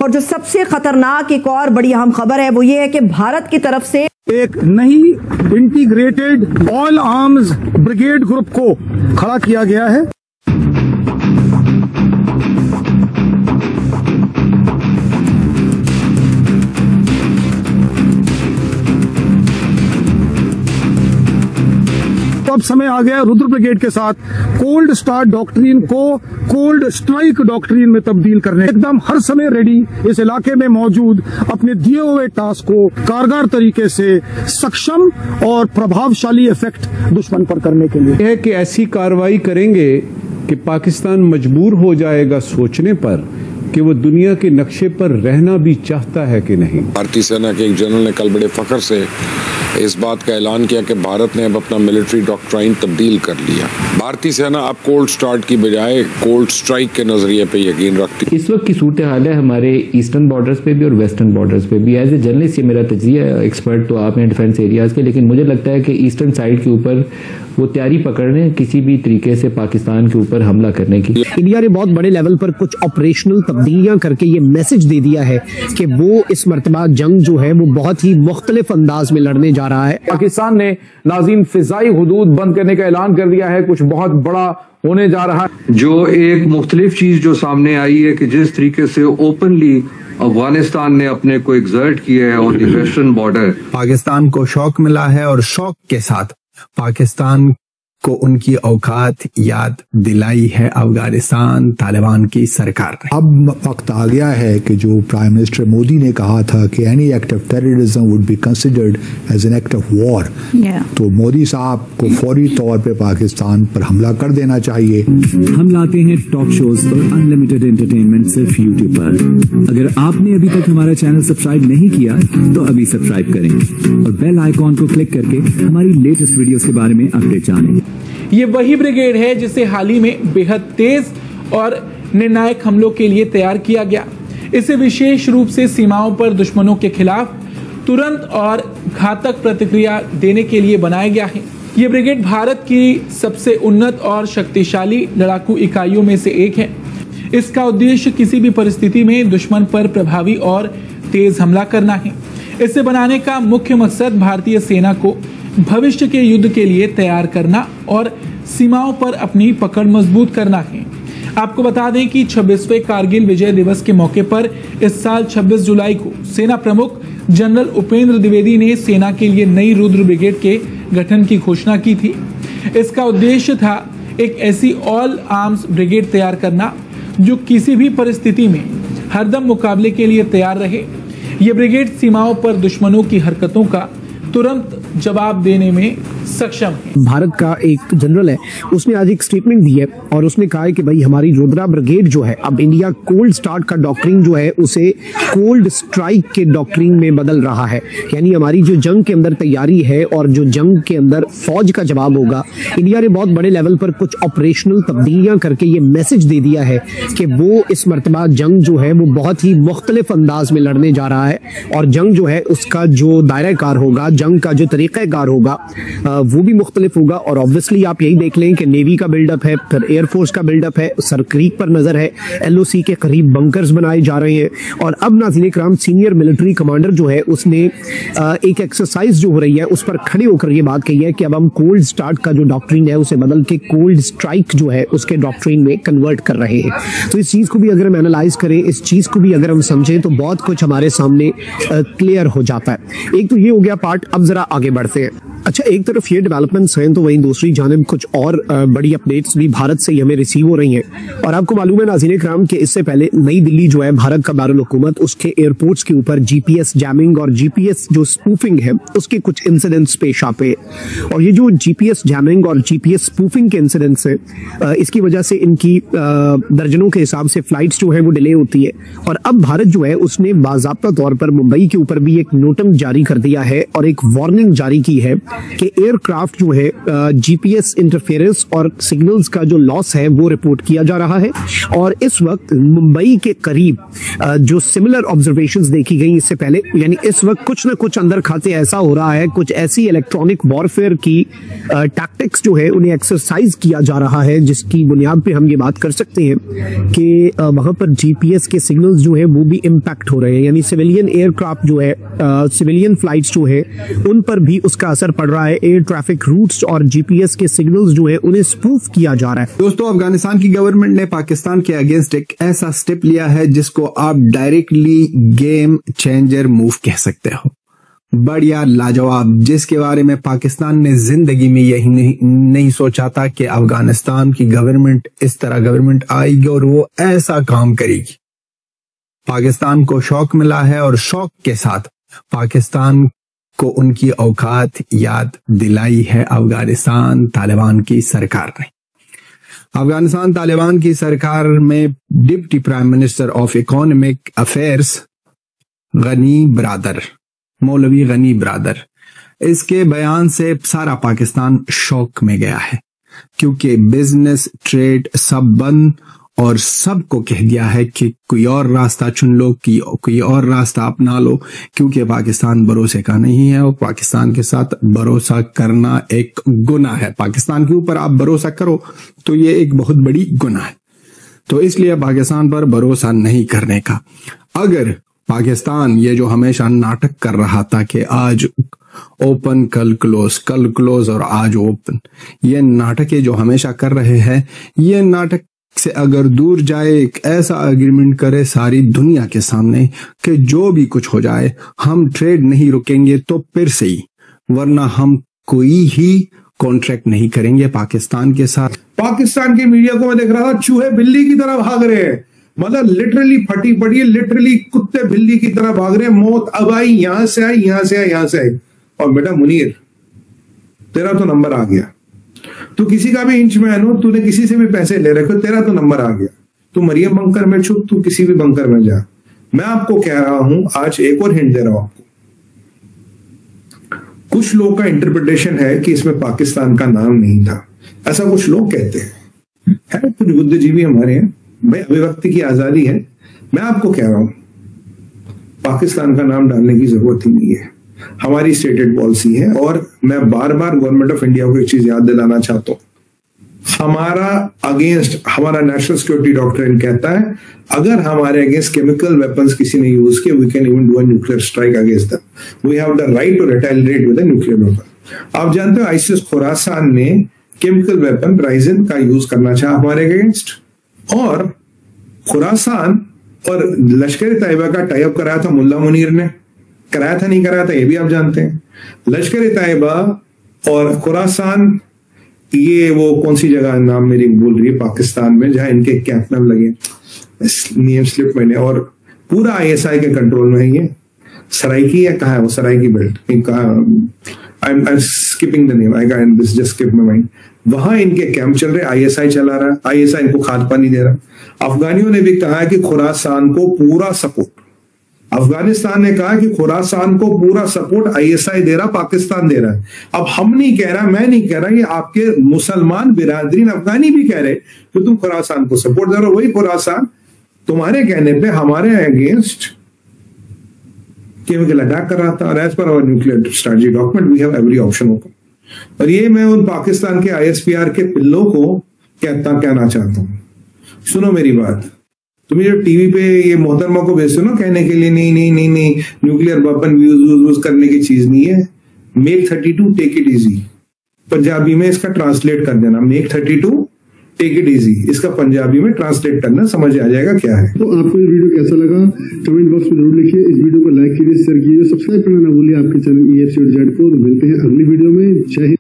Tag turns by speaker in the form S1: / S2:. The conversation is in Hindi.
S1: और जो सबसे खतरनाक एक और बड़ी अहम खबर है वो ये है कि भारत की तरफ से
S2: एक नई integrated all arms brigade group को खड़ा किया गया है। अब समय आ गया रुद्र ब्रिगेड के साथ कोल्ड स्टार्ट डॉक्ट्रिन को कोल्ड स्ट्राइक डॉक्ट्रिन में तब्दील करने, एकदम हर समय रेडी, इस इलाके में मौजूद, अपने दिए हुए टास्क को कारगर तरीके से सक्षम और प्रभावशाली इफेक्ट दुश्मन पर करने के लिए
S3: है कि ऐसी कार्रवाई करेंगे कि पाकिस्तान मजबूर हो जाएगा सोचने पर कि वो दुनिया के नक्शे पर रहना भी चाहता है कि नहीं।
S4: भारतीय सेना के एक जनरल ने कल बड़े फख्र से इस बात का ऐलान किया कि भारत ने अब अपना मिलिट्री डॉक्ट्राइन तब्दील कर लिया। भारतीय सेना अब कोल्ड स्टार्ट की बजाय कोल्ड स्ट्राइक के नजरिए पे यकीन रखती है।
S5: इस वक्त की सूरत हाल है हमारे ईस्टर्न बॉर्डर्स पे भी और वेस्टर्न बॉर्डर्स पे भी। एज ए जर्नलिस्ट ये मेरा तजिया है, एक्सपर्ट तो आप हैं डिफेंस एरियाज के, लेकिन मुझे लगता है कि ईस्टर्न साइड के ऊपर वो तैयारी पकड़ रहे हैं किसी भी तरीके से पाकिस्तान के ऊपर हमला करने की।
S6: इंडिया ने बहुत बड़े लेवल पर कुछ ऑपरेशनल तब्दीलियां करके ये मैसेज दे दिया है कि वो इस मर्तबा जंग जो है वो बहुत ही मुख्तलिफ अंदाज में लड़ने जा रहा है।
S7: पाकिस्तान ने नाज़रीन फिजाई हुदूद बंद करने का ऐलान कर दिया है, कुछ बहुत बड़ा होने जा रहा है।
S8: जो एक मुख्तलिफ चीज जो सामने आई है कि जिस तरीके से ओपनली अफगानिस्तान ने अपने को एग्जर्ट किया है on the western border,
S9: Pakistan को शौक मिला है और शौक के साथ पाकिस्तान को उनकी औकात याद दिलाई है अफगानिस्तान तालिबान की सरकार ने।
S10: अब वक्त आ गया है कि जो प्राइम मिनिस्टर मोदी ने कहा था कि any act of terrorism would be considered as an act of war, तो मोदी साहब को फौरी तौर पे पाकिस्तान पर हमला कर देना चाहिए।
S11: हम लाते हैं टॉक शोज और अनलिमिटेड एंटरटेनमेंट सिर्फ यूट्यूब पर। अगर आपने अभी तक हमारा चैनल सब्सक्राइब नहीं किया तो अभी सब्सक्राइब करें और बेल आइकॉन को क्लिक करके हमारी लेटेस्ट वीडियोस के बारे में अपडेट जानें।
S12: ये वही ब्रिगेड है जिसे हाल ही में बेहद तेज और निर्णायक हमलों के लिए तैयार किया गया। इसे विशेष रूप से सीमाओं पर दुश्मनों के खिलाफ तुरंत और घातक प्रतिक्रिया देने के लिए बनाया गया है। ये ब्रिगेड भारत की सबसे उन्नत और शक्तिशाली लड़ाकू इकाइयों में से एक है। इसका उद्देश्य किसी भी परिस्थिति में दुश्मन पर प्रभावी और तेज हमला करना है। इसे बनाने का मुख्य मकसद भारतीय सेना को भविष्य के युद्ध के लिए तैयार करना और सीमाओं पर अपनी पकड़ मजबूत करना है। आपको बता दें कि 26वें कारगिल विजय दिवस के मौके पर इस साल 26 जुलाई को सेना प्रमुख जनरल उपेंद्र द्विवेदी ने सेना के लिए नई रुद्र ब्रिगेड के गठन की घोषणा की थी। इसका उद्देश्य था एक ऐसी ऑल आर्म्स ब्रिगेड तैयार करना जो किसी भी परिस्थिति में हरदम मुकाबले के लिए तैयार रहे। ये ब्रिगेड सीमाओं पर दुश्मनों की हरकतों का तुरंत जवाब देने में सक्षम है।
S6: भारत का एक जनरल है, उसने आज एक स्टेटमेंट दी है और उसने कहा है कि भाई हमारी रुद्रा ब्रिगेड जो है, अब इंडिया कोल्ड स्टार्ट का डॉक्ट्रिन जो है उसे कोल्ड स्ट्राइक के डॉक्ट्रिन में बदल रहा है। यानी हमारी जो जंग के अंदर तैयारी है और जो जंग के अंदर फौज का जवाब होगा, इंडिया ने बहुत बड़े लेवल पर कुछ ऑपरेशनल तब्दीलियां करके ये मैसेज दे दिया है कि वो इस मर्तबा जंग जो है वो बहुत ही मुख्तलिफ अंदाज में लड़ने जा रहा है और जंग जो है उसका जो दायरा कार होगा, जंग का जो तरीका कार होगा वो भी मुख्तलिफ होगा। और ऑब्वियसली आप यही देख लें कि नेवी का बिल्डअप है, फिर एयरफोर्स का बिल्डअप है, सर क्रीक पर नजर है, LOC के करीब बंकर्स बनाए जा रहे हैं। और अब नाज़रीन इकराम सीनियर मिलिट्री कमांडर जो है उसने एक एक्सरसाइज जो हो रही है उस पर खड़े होकर ये बात कही है कि अब हम कोल्ड स्टार्ट का जो डॉक्ट्रिन है उसे बदल के कोल्ड स्ट्राइक जो है उसके डॉक्ट्रिन में कन्वर्ट कर रहे हैं। तो इस चीज को भी अगर हम एनालाइज करें, इस चीज को भी अगर हम समझें तो बहुत कुछ हमारे सामने क्लियर हो जाता है। एक तो ये हो गया पार्ट। अब जरा आगे बढ़ते हैं। अच्छा, एक तरफ ये डेवलपमेंट्स हैं तो वहीं दूसरी जानिब कुछ और बड़ी अपडेट्स भी भारत से हमें रिसीव हो रही हैं। और आपको मालूम है नाज़रीन इकराम के इससे पहले नई दिल्ली जो है भारत का दारुल हुकूमत, उसके एयरपोर्ट्स के ऊपर GPS जैमिंग और GPS जो स्पूफिंग है उसके कुछ इंसिडेंट्स पेश आते। और ये जो GPS जैमिंग और GPS स्पूफिंग के इंसिडेंट्स हैं इसकी वजह से इनकी दर्जनों के हिसाब से फ्लाइट्स जो है वो डिले होती है। और अब भारत जो है उसने बाज़ाब्ता तौर पर मुंबई के ऊपर भी एक नोटम जारी कर दिया है और एक वार्निंग जारी की है कि एयरक्राफ्ट जो है जीपीएस इंटरफेरेंस और सिग्नल्स का जो लॉस है वो रिपोर्ट किया जा रहा है। और इस वक्त मुंबई के करीब जो सिमिलर ऑब्जर्वेशंस देखी गई इससे पहले, यानी इस वक्त कुछ न कुछ अंदर खाते ऐसा हो रहा है, कुछ ऐसी इलेक्ट्रॉनिक वॉरफेयर की टैक्टिक्स जो है उन्हें एक्सरसाइज किया जा रहा है, जिसकी बुनियाद पे हम ये बात कर सकते हैं कि वहां पर जीपीएस के सिग्नल्स जो है वो भी इम्पैक्ट हो रहे हैं, यानी सिविलियन एयरक्राफ्ट जो है, सिविलियन फ्लाइट्स जो है उन पर भी उसका असर पड़ रहा है। एयर ट्रैफिक रूट्स और जीपीएस के सिग्नल्स जो है उन्हें स्पूफ किया जा रहा है।
S9: दोस्तों, अफगानिस्तान की गवर्नमेंट ने पाकिस्तान के अगेंस्ट एक ऐसा स्टेप लिया है जिसको आप डायरेक्टली गेम चेंजर मूव कह सकते हो। बढ़िया, लाजवाब, जिसके बारे में पाकिस्तान ने जिंदगी में यही नहीं सोचा था कि अफगानिस्तान की गवर्नमेंट इस तरह गवर्नमेंट आएगी और वो ऐसा काम करेगी। पाकिस्तान को शौक मिला है और शौक के साथ पाकिस्तान को उनकी औकात याद दिलाई है अफगानिस्तान तालिबान की सरकार ने। अफगानिस्तान तालिबान की सरकार में deputy prime minister of economic affairs मौलवी गनी ब्रादर, इसके बयान से सारा पाकिस्तान शौक में गया है, क्योंकि बिजनेस ट्रेड सब बंद और सबको कह दिया है कि कोई और रास्ता चुन लो, कि कोई और रास्ता अपना लो, क्योंकि पाकिस्तान भरोसे का नहीं है और पाकिस्तान के साथ भरोसा करना एक गुनाह है। पाकिस्तान के ऊपर आप भरोसा करो तो ये एक बहुत बड़ी गुनाह है, तो इसलिए पाकिस्तान पर भरोसा नहीं करने का। अगर पाकिस्तान ये जो हमेशा नाटक कर रहा था कि आज ओपन कल क्लोज और आज ओपन, ये नाटक जो हमेशा कर रहे हैं, ये नाटक से अगर दूर जाए, एक ऐसा एग्रीमेंट करे सारी दुनिया के सामने कि जो भी कुछ हो जाए हम ट्रेड नहीं रुकेंगे, तो फिर से ही, वरना हम कोई ही कॉन्ट्रैक्ट नहीं करेंगे पाकिस्तान के साथ।
S2: पाकिस्तान के मीडिया को मैं देख रहा था, चूहे बिल्ली की तरह भाग रहे हैं, मतलब लिटरली फटी पड़ी है, लिटरली कुत्ते बिल्ली की तरह भाग रहे हैं। मौत अब आई, यहां से आई, यहां से आई, यहां से आई। और बेटा मुनीर, तेरा तो नंबर आ गया, तू किसी का भी इंच मैन हो, तूने किसी से भी पैसे ले रखे, तेरा तो नंबर आ गया। तू मरियम बंकर में छुप, तू किसी भी बंकर में जा। मैं आपको कह रहा हूं, आज एक और हिंट दे रहा हूं आपको। कुछ लोग का इंटरप्रिटेशन है कि इसमें पाकिस्तान का नाम नहीं था, ऐसा कुछ लोग कहते हैं। कुछ बुद्धिजीवी हमारे हैं भाई, अभिव्यक्ति की आजादी है। मैं आपको कह रहा हूं, पाकिस्तान का नाम डालने की जरूरत ही नहीं है, हमारी स्टेटेड पॉलिसी है। और मैं बार बार गवर्नमेंट ऑफ इंडिया को एक चीज याद दिलाना चाहता हूं, हमारा अगेंस्ट, हमारा नेशनल सिक्योरिटी डॉक्ट्रिन कहता है अगर हमारे अगेंस्ट केमिकल वेपन्स किसी ने यूज किए, we can even do a nuclear strike against them, we have the right to retaliate with a nuclear weapon. आप जानते हो आईसीस खुरासान ने केमिकल वेपन राइजिन का यूज करना चाहा हमारे अगेंस्ट, और खुरासान और लश्कर तैयबा का टाई अप कराया था मुल्ला मुनीर ने, कराया था नहीं कराया था ये भी आप जानते हैं। लश्कर तैयबा और खुरासान, ये वो कौन सी जगह नाम मेरी भूल रही है पाकिस्तान में, जहां इनके कैंप नाम लगे, नेम स्लिप मैंने, और पूरा आईएसआई के कंट्रोल में है। ये सराइकी है, कहाँ है वो Saraiki belt, I am skipping the name, I can this just skip my mind. वहां इनके कैंप चल रहे, आईएसआई चला रहा है, आईएसआई इनको खाद पानी दे रहा। अफगानियों ने भी कहा है कि खुरासान को पूरा सपोर्ट, अफगानिस्तान ने कहा कि खुरासान को पूरा सपोर्ट आईएसआई दे रहा, पाकिस्तान दे रहा है। अब हम नहीं कह रहा, मैं नहीं कह रहा, ये आपके मुसलमान बिरादरीन अफगानी भी कह रहे कि तुम खुरासान को सपोर्ट दे रहे हो। वही खुरासान तुम्हारे कहने पे हमारे अगेंस्ट केमिकल अटैक कर रहा था, और as per our nuclear strategy document we have every option open. और ये मैं उन पाकिस्तान के आईएसपीआर के पिल्लों को कहना चाहता हूं, सुनो मेरी बात। तुम्हें जो टीवी पे ये मोहतरमा को भेजते हो ना कहने के लिए, नहीं न्यूक्लियर वेपन यूज करने की चीज नहीं है, make 32 take it easy, Punjabi में इसका ट्रांसलेट कर देना, मेक 32 टेक इट इजी, इसका पंजाबी में ट्रांसलेट करना, समझ आ जाएगा क्या है।
S13: तो आपको ये वीडियो कैसा लगा कमेंट बॉक्स में जरूर लिखिए, इस वीडियो को लाइक कीजिए, शेयर कीजिए, सब्सक्राइब करना ना भूलिए आपके चैनल EFC को। मिलते हैं अगली वीडियो में, जय हिंद।